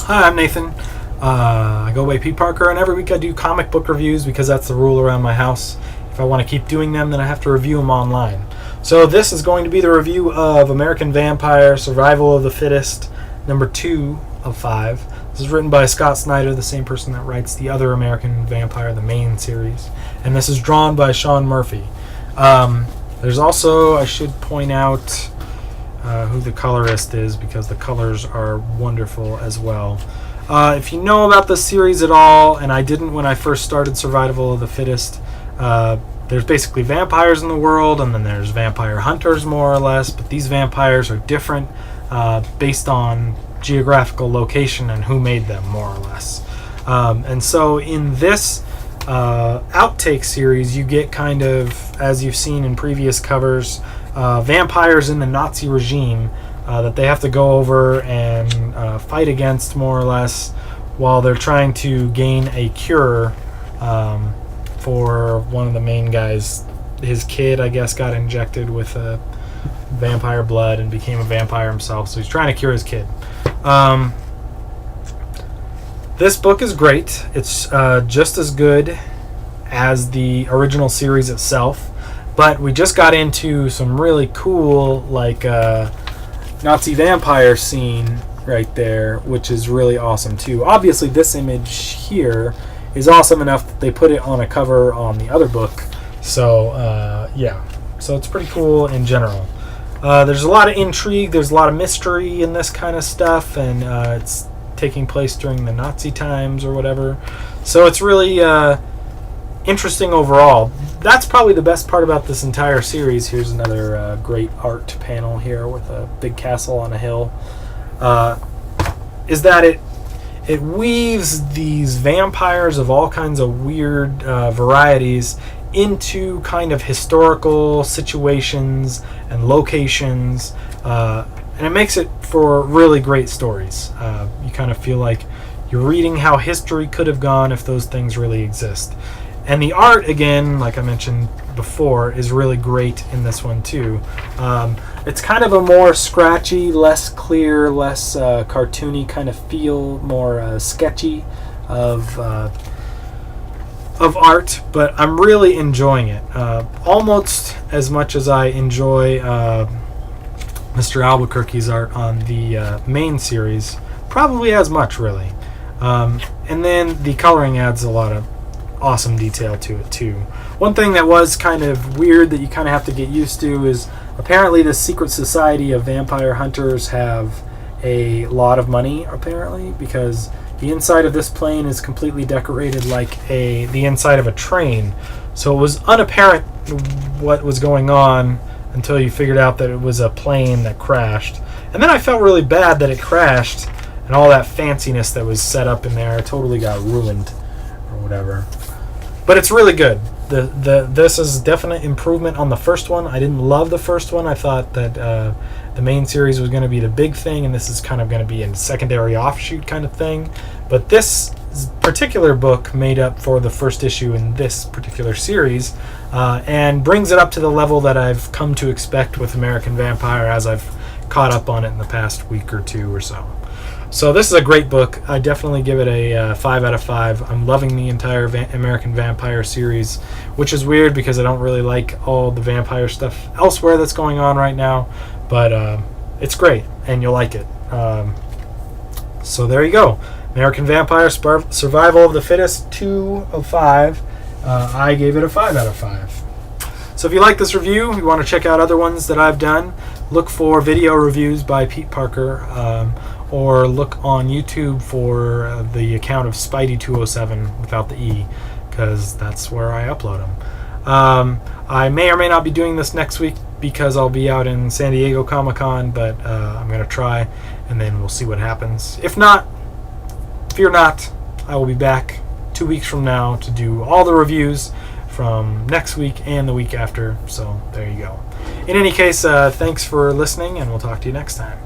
Hi, I'm Nathan. I go by Peteparker, and every week I do comic book reviews because that's the rule around my house. If I want to keep doing them, then I have to review them online. So this is going to be the review of American Vampire: Survival of the Fittest, number 2 of 5. This is written by Scott Snyder, the same person that writes the other American Vampire, the main series. And this is drawn by Sean Murphy. There's also, I should point out who the colorist is, because the colors are wonderful as well. If you know about this series at all, and I didn't when I first started Survival of the Fittest, there's basically vampires in the world, and then there's vampire hunters, more or less, but these vampires are different based on geographical location and who made them, more or less. And so in this outtake series, you get kind of, as you've seen in previous covers, vampires in the Nazi regime that they have to go over and fight against, more or less, while they're trying to gain a cure for one of the main guys. His kid, I guess, got injected with vampire blood and became a vampire himself, so he's trying to cure his kid. This book is great. It's just as good as the original series itself, but we just got into some really cool, like, Nazi vampire scene right there, which is really awesome too. Obviously, this image here is awesome enough that they put it on a cover on the other book. So, yeah. So it's pretty cool in general. There's a lot of intrigue. There's a lot of mystery in this kind of stuff, and it's taking place during the Nazi times or whatever. So it's really interesting overall. That's probably the best part about this entire series. Here's another great art panel here with a big castle on a hill. Is that it weaves these vampires of all kinds of weird varieties into kind of historical situations and locations, and it makes it for really great stories. You kind of feel like you're reading how history could have gone if those things really exist. And the art, again, like I mentioned before, is really great in this one too. It's kind of a more scratchy, less clear, less cartoony kind of feel, more sketchy of art, but I'm really enjoying it. Almost as much as I enjoy Mr. Albuquerque's art on the main series. Probably as much, really. And then the coloring adds a lot of awesome detail to it too. One thing that was kind of weird that you kind of have to get used to is apparently the secret society of vampire hunters have a lot of money, apparently, because the inside of this plane is completely decorated like the inside of a train. So it was unapparent what was going on until you figured out that it was a plane that crashed. And then I felt really bad that it crashed, and all that fanciness that was set up in there totally got ruined or whatever. But it's really good. This is a definite improvement on the first one. I didn't love the first one. I thought that the main series was going to be the big thing, and this is kind of going to be a secondary offshoot kind of thing. But this particular book made up for the first issue in this particular series, and brings it up to the level that I've come to expect with American Vampire as I've caught up on it in the past week or two or so. So this is a great book. I definitely give it a 5 out of 5. I'm loving the entire American Vampire series, which is weird because I don't really like all the vampire stuff elsewhere that's going on right now. But it's great, and you'll like it. So there you go. American Vampire: Survival of the Fittest, 2 of 5. I gave it a 5 out of 5. So if you like this review, you want to check out other ones that I've done, look for video reviews by Peteparker, or look on YouTube for the account of Spidey207 without the E, because that's where I upload them. I may or may not be doing this next week because I'll be out in San Diego Comic-Con, but I'm going to try, and then we'll see what happens. If not, fear not, I will be back 2 weeks from now to do all the reviews from next week and the week after, so there you go. In any case, thanks for listening, and we'll talk to you next time.